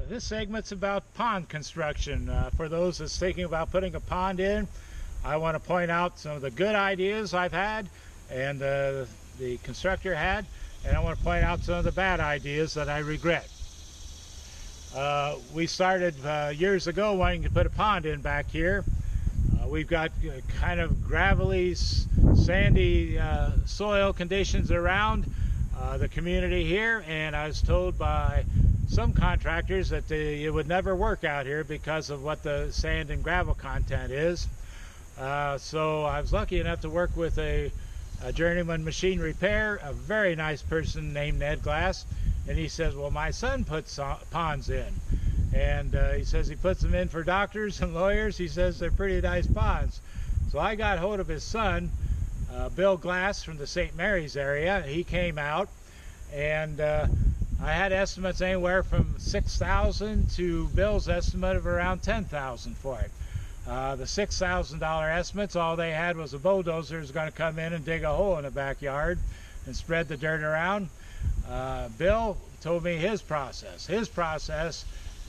This segment's about pond construction. For those that's thinking about putting a pond in, I want to point out some of the good ideas I've had and the constructor had, and I want to point out some of the bad ideas that I regret. We started years ago wanting to put a pond in back here. We've got kind of gravelly, sandy soil conditions around the community here, and I was told by some contractors that it would never work out here because of what the sand and gravel content is. So I was lucky enough to work with a journeyman machine repair, a very nice person named Ned Glass, and he says, well, my son puts ponds in, and he says he puts them in for doctors and lawyers. He says they're pretty nice ponds. So I got hold of his son, Bill Glass, from the St. Mary's area. He came out, and I had estimates anywhere from $6,000 to Bill's estimate of around $10,000 for it. The $6,000 estimates, all they had was a bulldozer was going to come in and dig a hole in the backyard and spread the dirt around. Bill told me his process. His process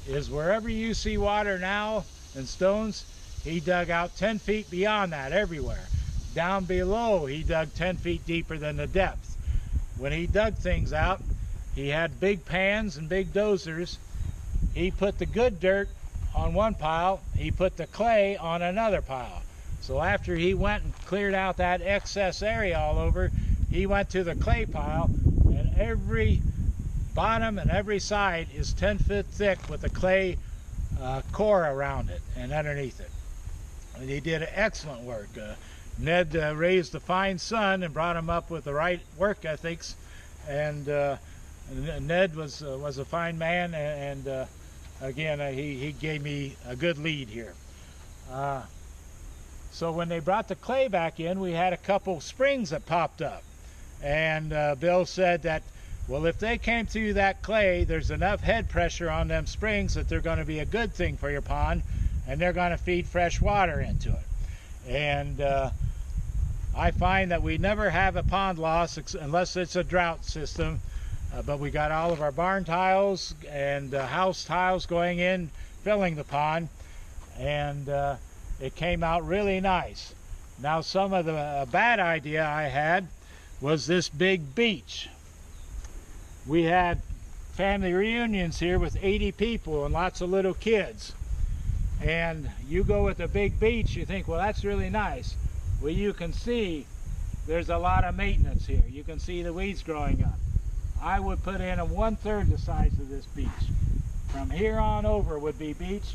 is wherever you see water now and stones, he dug out 10 feet beyond that everywhere. Down below, he dug 10 feet deeper than the depth. When he dug things out, he had big pans and big dozers. He put the good dirt on one pile, he put the clay on another pile. So after he went and cleared out that excess area all over, he went to the clay pile, and every bottom and every side is 10 feet thick with a clay core around it and underneath it. And he did excellent work. Ned raised a fine son and brought him up with the right work ethics, and Ned was a fine man, and again, he gave me a good lead here. So when they brought the clay back in, we had a couple springs that popped up, and Bill said that, well, if they came through that clay, there's enough head pressure on them springs that they're going to be a good thing for your pond, and they're going to feed fresh water into it. And I find that we never have a pond loss unless it's a drought system. But we got all of our barn tiles and house tiles going in, filling the pond, and it came out really nice. Now, some of the bad idea I had was this big beach. We had family reunions here with 80 people and lots of little kids. And you go with a big beach, you think, well, that's really nice. Well, you can see there's a lot of maintenance here. You can see the weeds growing up. I would put in 1/3 the size of this beach. From here on over would be beach.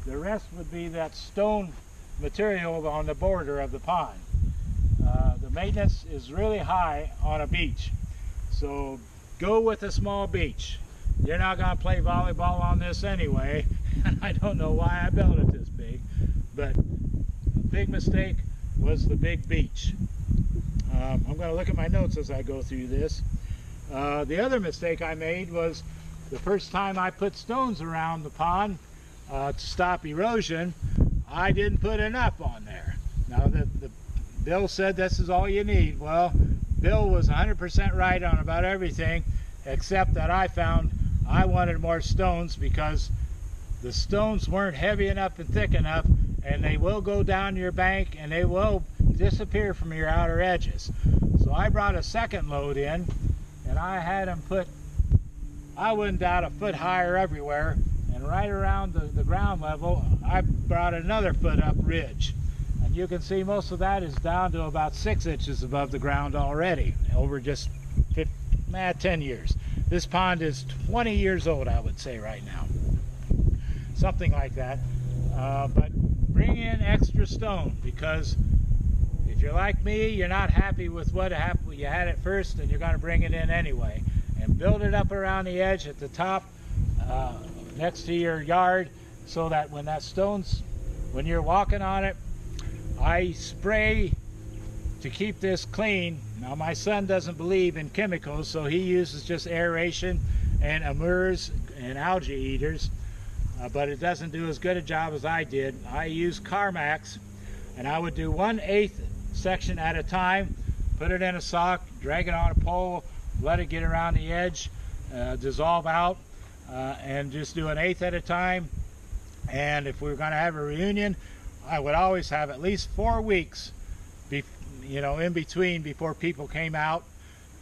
The rest would be that stone material on the border of the pond. The maintenance is really high on a beach. So go with a small beach. You're not going to play volleyball on this anyway. And I don't know why I built it this big. But the big mistake was the big beach. I'm going to look at my notes as I go through this. The other mistake I made was the first time I put stones around the pond to stop erosion, I didn't put enough on there. Now, Bill said this is all you need. Well, Bill was 100% right on about everything, except that I found I wanted more stones because the stones weren't heavy enough and thick enough, and they will go down your bank and they will disappear from your outer edges. So I brought a second load in, and I had them put, I wouldn't doubt, a foot higher everywhere, and right around the ground level I brought another foot up ridge, and you can see most of that is down to about 6 inches above the ground already over just 10 years. This pond is 20 years old, I would say, right now, something like that. But bring in extra stone, because if you're like me, you're not happy with what you had at first, and you're going to bring it in anyway. And build it up around the edge at the top next to your yard, so that when you're walking on it, I spray to keep this clean. Now, my son doesn't believe in chemicals, so he uses just aeration and amures and algae eaters, but it doesn't do as good a job as I did. I use Carmax, and I would do 1/8 section at a time, put it in a sock, drag it on a pole, let it get around the edge, dissolve out. and just do an eighth at a time. And if we were going to have a reunion, I would always have at least 4 weeks, in between before people came out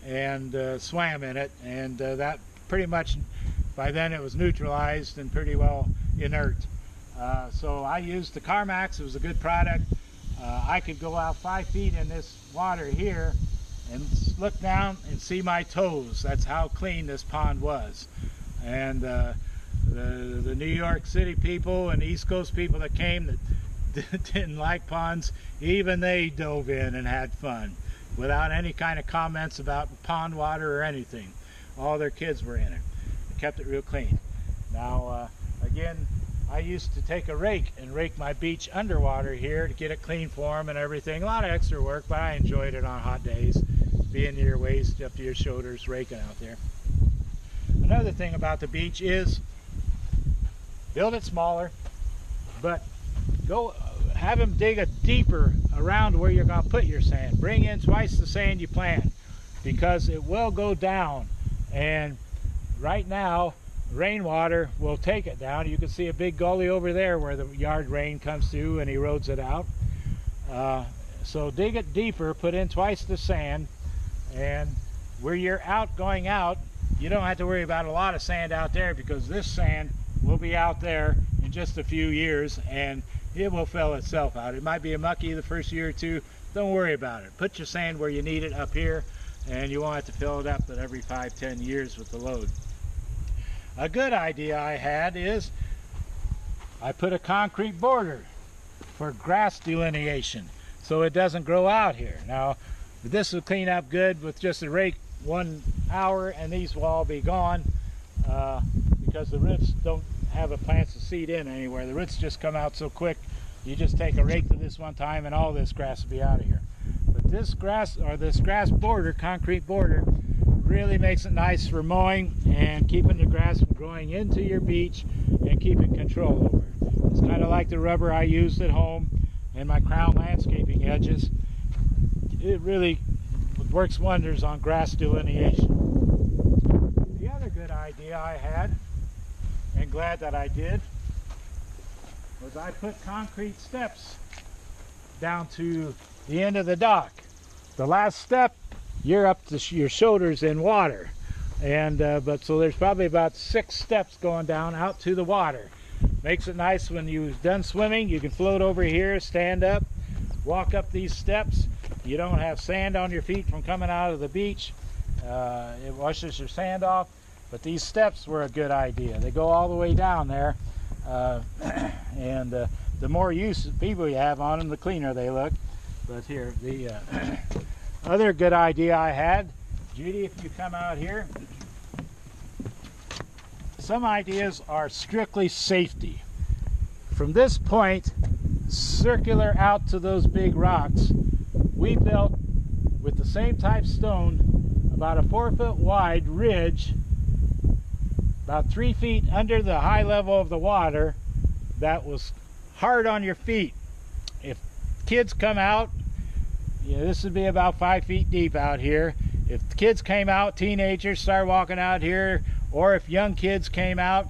and swam in it. And that pretty much, by then it was neutralized and pretty well inert. So I used the Carmax. It was a good product. I could go out 5 feet in this water here and look down and see my toes. That's how clean this pond was. And the New York City people and East Coast people that came that didn't like ponds, even they dove in and had fun without any kind of comments about pond water or anything. All their kids were in it. They kept it real clean. Now, again, I used to take a rake and rake my beach underwater here to get it clean for them and everything. A lot of extra work, but I enjoyed it on hot days, being to your waist, up to your shoulders, raking out there. Another thing about the beach is build it smaller, but go have them dig a deeper around where you're going to put your sand. Bring in twice the sand you planned, because it will go down. And right now, rainwater will take it down. You can see a big gully over there where the yard rain comes through and erodes it out. So dig it deeper, put in twice the sand, and where you're going out, you don't have to worry about a lot of sand out there, because this sand will be out there in just a few years and it will fill itself out. It might be a mucky the first year or two. Don't worry about it. Put your sand where you need it up here, and you won't have to fill it up at every 5-10 years with the load. A good idea I had is I put a concrete border for grass delineation so it doesn't grow out here. Now, this will clean up good with just a rake 1 hour, and these will all be gone because the roots don't have a plants to seed in anywhere. The roots just come out so quick. You just take a rake to this one time and all this grass will be out of here. But this grass, or this grass border, concrete border, really makes it nice for mowing and keeping the grass from growing into your beach and keeping control over it. It's kind of like the rubber I used at home and my Crown landscaping edges. It really works wonders on grass delineation. The other good idea I had, and glad that I did, was I put concrete steps down to the end of the dock. The last step, you're up to your shoulders in water, and but so there's probably about 6 steps going down out to the water. Makes it nice when you're done swimming. You can float over here, stand up, walk up these steps. You don't have sand on your feet from coming out of the beach. It washes your sand off. But these steps were a good idea. They go all the way down there, and the more people you have on them, the cleaner they look. But here, the other good idea I had, Judy, if you come out here, some ideas are strictly safety. From this point, circular out to those big rocks, we built with the same type stone about a 4-foot wide ridge, about 3 feet under the high level of the water, that was hard on your feet. If kids come out, this would be about 5 feet deep out here. If the kids came out, teenagers started walking out here, or if young kids came out,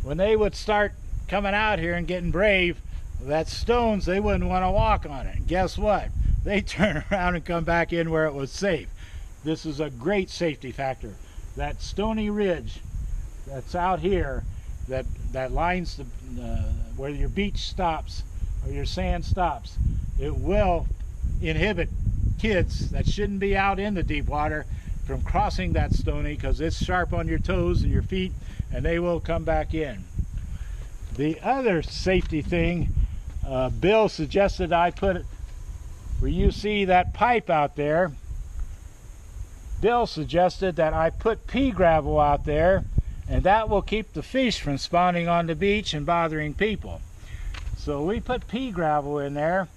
when they would start coming out here and getting brave, that stones, they wouldn't want to walk on it. And guess what? They turn around and come back in where it was safe. This is a great safety factor. That stony ridge that's out here, that lines the where your beach stops or your sand stops, it will inhibit kids that shouldn't be out in the deep water from crossing that stony, because it's sharp on your toes and your feet, and they will come back in. The other safety thing, Bill suggested I put it where you see that pipe out there. Bill suggested that I put pea gravel out there, and that will keep the fish from spawning on the beach and bothering people. So we put pea gravel in there.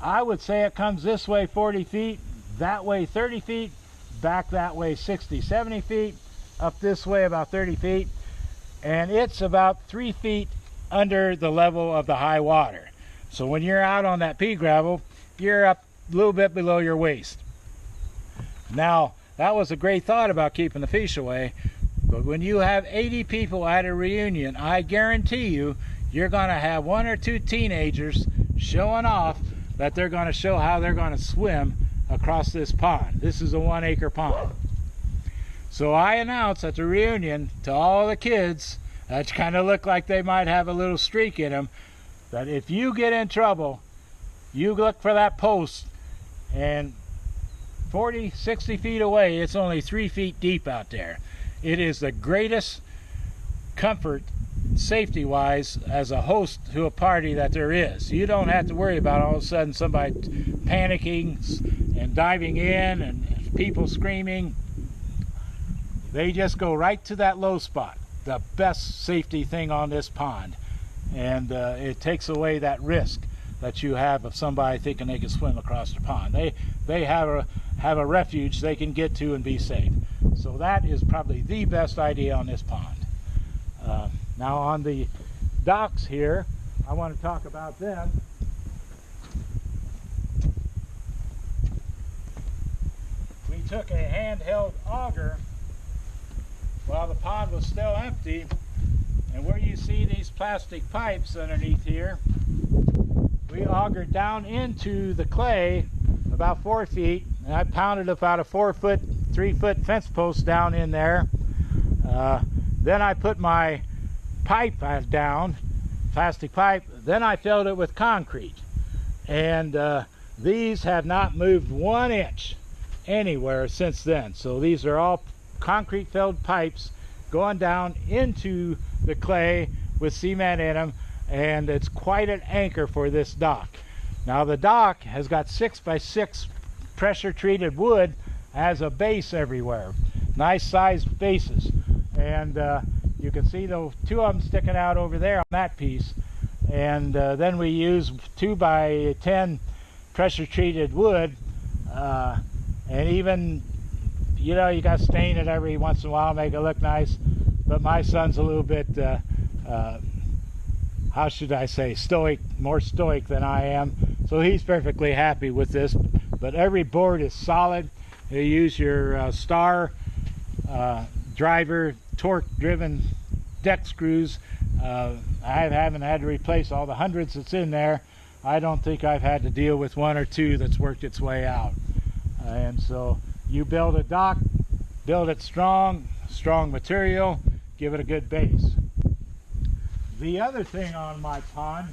I would say it comes this way 40 feet, that way 30 feet, back that way 60, 70 feet, up this way about 30 feet, and it's about 3 feet under the level of the high water. So when you're out on that pea gravel, you're up a little bit below your waist. Now, that was a great thought about keeping the fish away, But when you have 80 people at a reunion, I guarantee you, you're going to have 1 or 2 teenagers showing off that they're going to show how they're going to swim across this pond. This is a 1-acre pond. So I announced at the reunion to all the kids that kind of look like they might have a little streak in them, that if you get in trouble, you look for that post, and 40, 60 feet away, it's only 3 feet deep out there. It is the greatest comfort, safety-wise, as a host to a party that there is. You don't have to worry about all of a sudden somebody panicking and diving in and people screaming. They just go right to that low spot, the best safety thing on this pond. And it takes away that risk that you have of somebody thinking they can swim across the pond. They have a refuge they can get to and be safe. So that is probably the best idea on this pond. Now on the docks here, I want to talk about them. We took a handheld auger while the pond was still empty, and where you see these plastic pipes underneath here, we augered down into the clay about 4 feet, and I pounded about a 4-foot, 3-foot fence post down in there. Then I put my pipe down, plastic pipe, then I filled it with concrete. And these have not moved 1 inch anywhere since then. So these are all concrete filled pipes going down into the clay with cement in them, and it's quite an anchor for this dock. Now the dock has got 6x6 pressure treated wood as a base everywhere, nice sized bases, and you can see the 2 of them sticking out over there on that piece. And then we use 2x10 pressure treated wood, and even, you know, you got to stain it every once in a while, make it look nice. But my son's a little bit, how should I say, stoic, more stoic than I am. So he's perfectly happy with this. But every board is solid. You use your star driver, torque-driven deck screws. I haven't had to replace all the hundreds that's in there. I don't think I've had to deal with 1 or 2 that's worked its way out. And so you build a dock, build it strong material, give it a good base. The other thing on my pond,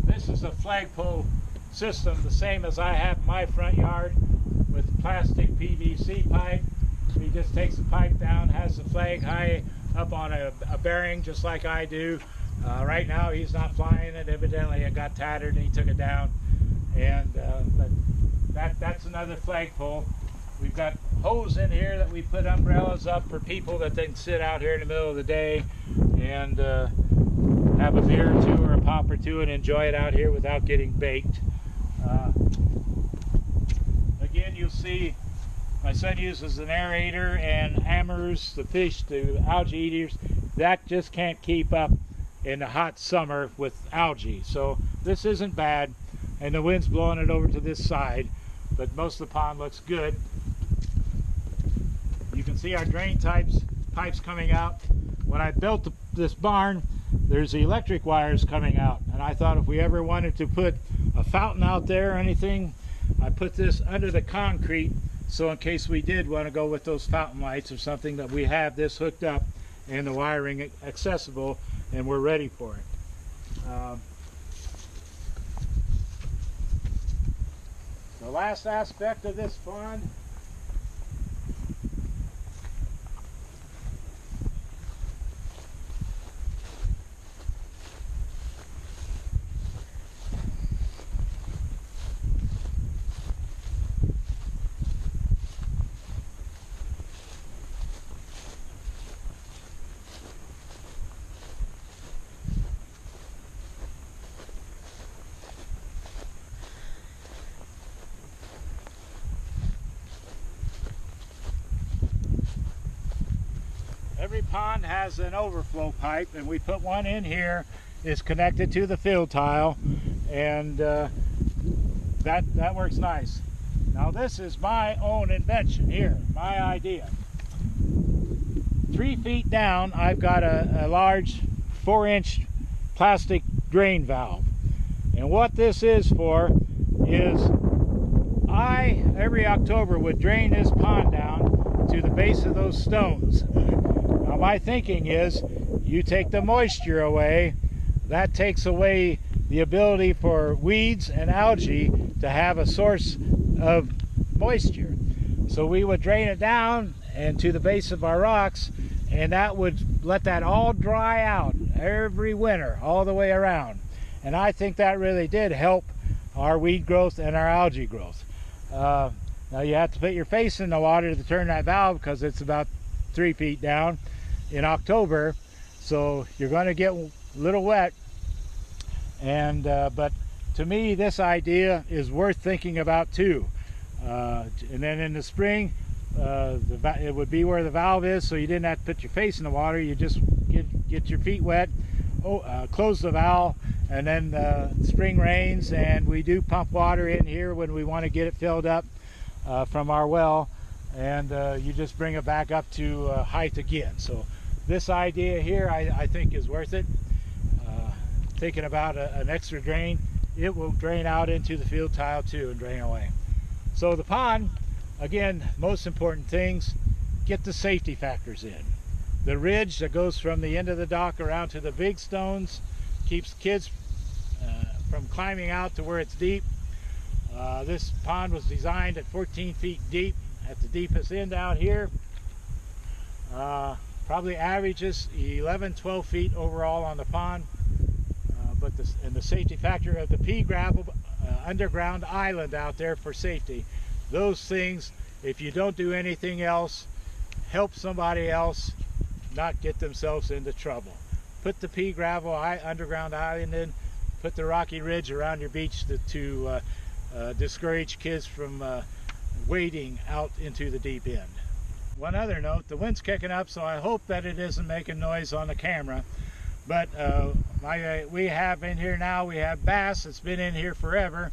this is a flagpole system, the same as I have in my front yard, with plastic PVC pipe. He just takes the pipe down, has the flag high up on a bearing just like I do. Right now he's not flying it, evidently it got tattered and he took it down. And but that's another flagpole. We've got hose in here that we put umbrellas up for people that they can sit out here in the middle of the day and have a beer or 2 or a pop or 2 and enjoy it out here without getting baked. Again, you'll see my son uses an aerator and hammers the fish to algae eaters. That just can't keep up in the hot summer with algae. So this isn't bad, and the wind's blowing it over to this side, but most of the pond looks good. You can see our drain pipes coming out. When I built this barn, there's the electric wires coming out, and I thought if we ever wanted to put a fountain out there or anything, I put this under the concrete, so in case we did want to go with those fountain lights or something, that we have this hooked up and the wiring accessible, and we're ready for it. The last aspect of this pond, every pond has an overflow pipe, and we put one in here. It's connected to the fill tile, and that works nice. Now this is my own invention here, my idea. 3 feet down, I've got a large 4-inch plastic drain valve. And what this is for is I, every October, would drain this pond down to the base of those stones. Now my thinking is, you take the moisture away, that takes away the ability for weeds and algae to have a source of moisture. So we would drain it down and to the base of our rocks, and that would let that all dry out every winter all the way around. And I think that really did help our weed growth and our algae growth. Now you have to put your face in the water to turn that valve, because it's about 3 feet down in October, so you're going to get a little wet. And but to me, this idea is worth thinking about too. And then in the spring, it would be where the valve is, so you didn't have to put your face in the water. You just get your feet wet, close the valve, and then spring rains, and we do pump water in here when we want to get it filled up from our well, and you just bring it back up to height again. So this idea here, I think, is worth it. Thinking about an extra drain, it will drain out into the field tile too and drain away. So the pond, again, most important things, get the safety factors in. The ridge that goes from the end of the dock around to the big stones keeps kids from climbing out to where it's deep. This pond was designed at 14 feet deep at the deepest end out here. Probably averages 11-12 feet overall on the pond. But the safety factor of the pea gravel underground island out there for safety, those things, if you don't do anything else, help somebody else not get themselves into trouble. Put the pea gravel underground island in, put the rocky ridge around your beach to discourage kids from wading out into the deep end. One other note, the wind's kicking up, so I hope that it isn't making noise on the camera. But we have in here now, we have bass that's been in here forever.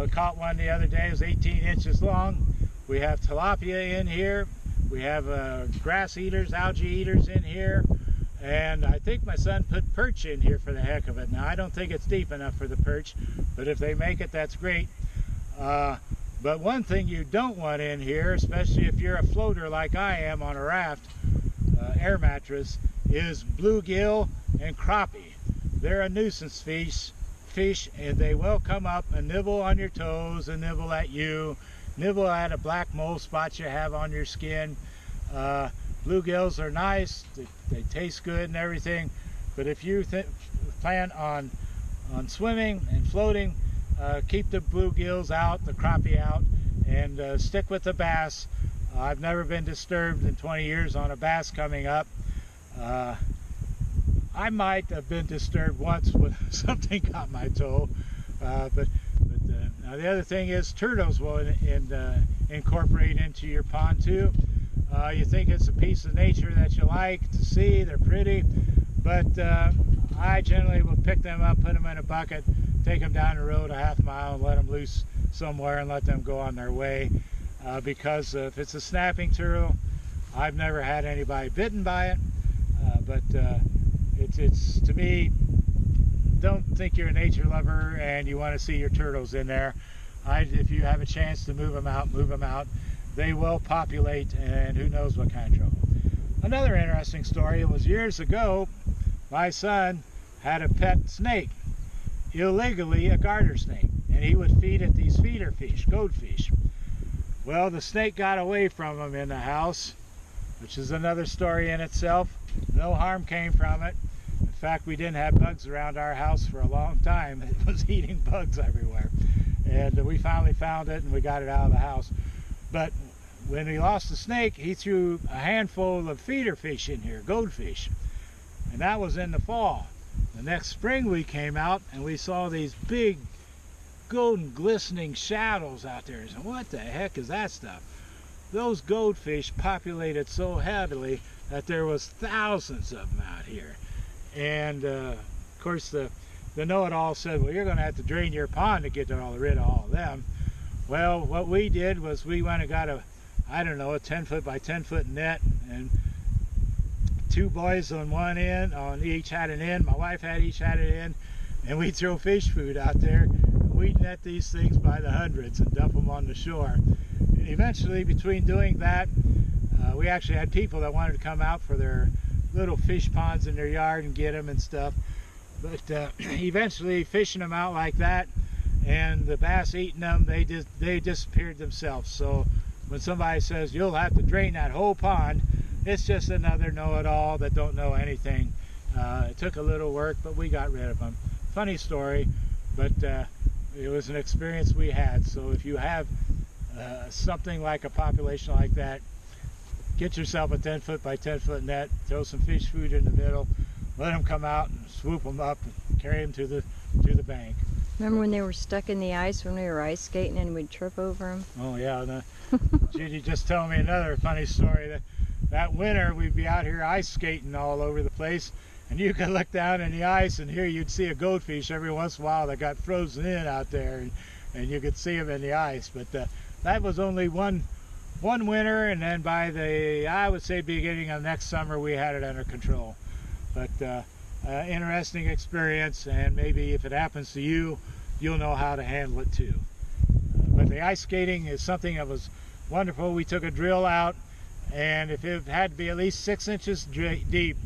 We caught one the other day, it was 18 inches long. We have tilapia in here. We have grass eaters, algae eaters in here. And I think my son put perch in here for the heck of it. Now, I don't think it's deep enough for the perch, but if they make it, that's great. But one thing you don't want in here, especially if you're a floater like I am on a raft, air mattress, is bluegill and crappie. They're a nuisance fish, and they will come up and nibble on your toes and nibble at you, nibble at a black mole spot you have on your skin. Bluegills are nice, they taste good and everything, but if you plan on swimming and floating, keep the bluegills out, the crappie out, and stick with the bass. I've never been disturbed in 20 years on a bass coming up. I might have been disturbed once when something got my toe, but now the other thing is turtles will incorporate into your pond too. You think it's a piece of nature that you like to see, they're pretty, but I generally will pick them up, put them in a bucket, take them down the road a half mile and let them loose somewhere and let them go on their way, because if it's a snapping turtle, I've never had anybody bitten by it, but it's to me, don't think you're a nature lover and you want to see your turtles in there. If you have a chance to move them out, move them out. They will populate, and who knows what kind of trouble. Another interesting story, it was years ago, my son had a pet snake, illegally a garter snake, and he would feed it these feeder fish, goldfish. Well, the snake got away from him in the house, which is another story in itself. No harm came from it. In fact, we didn't have bugs around our house for a long time. It was eating bugs everywhere. And we finally found it and we got it out of the house. But when he lost the snake, he threw a handful of feeder fish in here, goldfish. And that was in the fall. The next spring we came out and we saw these big golden glistening shadows out there. So what the heck is that stuff? Those goldfish populated so heavily that there was thousands of them out here. And of course the the know-it-all said, well, you're going to have to drain your pond to get rid of all of them. Well, what we did was we went and got a 10-foot by 10-foot net, and two boys on one end, each had an end. My wife each had an end, and we'd throw fish food out there. We'd net these things by the hundreds and dump them on the shore. And eventually, between doing that, we actually had people that wanted to come out for their little fish ponds in their yard and get them and stuff. But eventually, fishing them out like that, and the bass eating them, they disappeared themselves. So when somebody says you'll have to drain that whole pond, it's just another know-it-all that don't know anything. It took a little work, but we got rid of them. Funny story, but it was an experience we had. So if you have something like a population like that, get yourself a 10-foot by 10-foot net, throw some fish food in the middle, let them come out and swoop them up and carry them to the bank. Remember when they were stuck in the ice when we were ice skating and we'd trip over them? Oh yeah, Judy just told me another funny story. That winter we'd be out here ice skating all over the place, and you could look down in the ice and here you'd see a goldfish every once in a while that got frozen in out there, and you could see them in the ice. But that was only one winter, and then by I would say beginning of next summer we had it under control. But interesting experience, and maybe if it happens to you, you'll know how to handle it too. But the ice skating is something that was wonderful. We took a drill out, and if it had to be at least 6 inches deep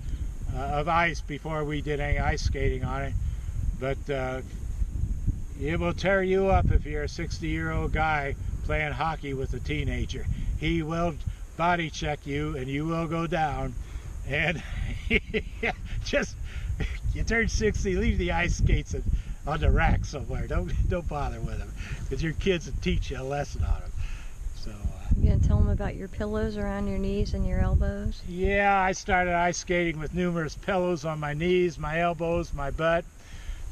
of ice before we did any ice skating on it. But it will tear you up if you're a 60-year-old guy playing hockey with a teenager. He will body check you and you will go down. And just, you turn 60, leave the ice skates on the rack somewhere. Don't bother with them, because your kids will teach you a lesson on them. So you gonna tell them about your pillows around your knees and your elbows? Yeah, I started ice skating with numerous pillows on my knees, my elbows, my butt.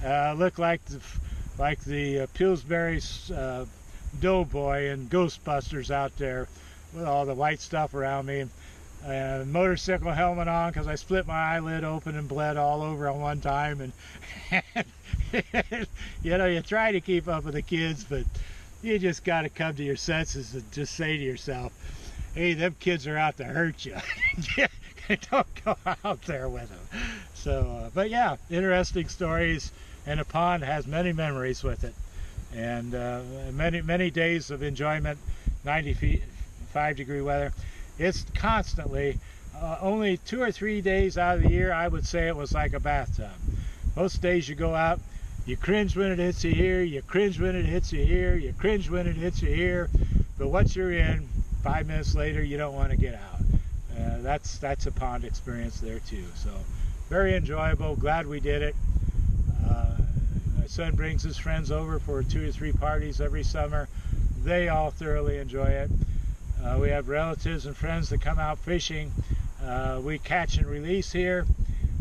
Looked like the Pillsbury Doughboy and Ghostbusters out there with all the white stuff around me. Motorcycle helmet on because I split my eyelid open and bled all over on one time, and you know, you try to keep up with the kids, but you just got to come to your senses and just say to yourself, hey, them kids are out to hurt you. Don't go out there with them. So but yeah, interesting stories, and the pond has many memories with it, and many days of enjoyment. 95-degree weather. It's constantly, only 2 or 3 days out of the year, I would say it was like a bathtub. Most days you go out, you cringe when it hits you here, you cringe when it hits you here, you cringe when it hits you here, but once you're in, 5 minutes later, you don't want to get out. That's a pond experience there too. So very enjoyable, glad we did it. My son brings his friends over for 2 or 3 parties every summer. They all thoroughly enjoy it. We have relatives and friends that come out fishing. We catch and release here.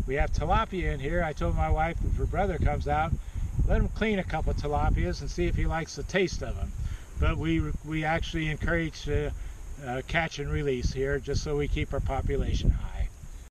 We have tilapia in here. I told my wife if her brother comes out, let him clean a couple of tilapias and see if he likes the taste of them. But we actually encourage catch and release here just so we keep our population high.